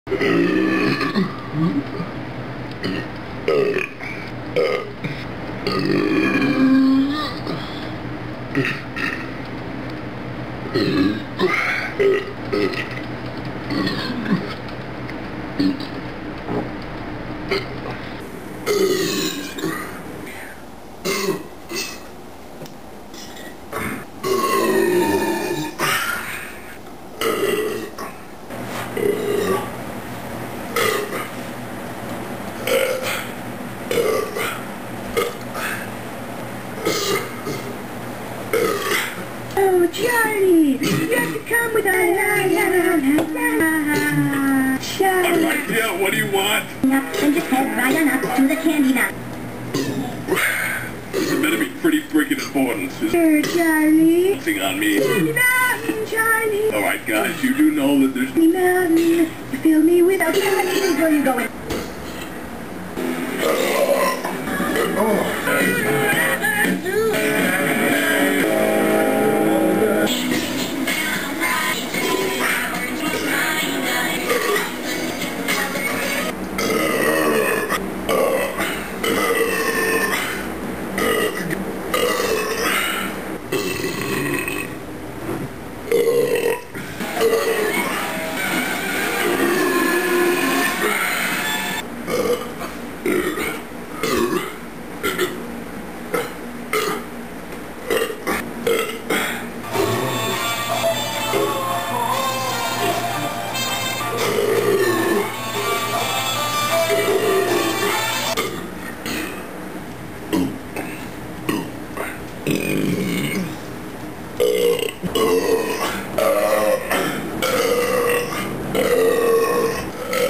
Oh, Charlie, you have to come with us. Charlie. Alright, yeah, what do you want? And just head right on up to the candy nut. It better be pretty freaking important. Sure, Charlie. Focusing on me. Candy Mountain, Charlie. Alright, guys, you do know that there's... Candy Mountain, you fill me with a candy. Where you going?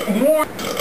What?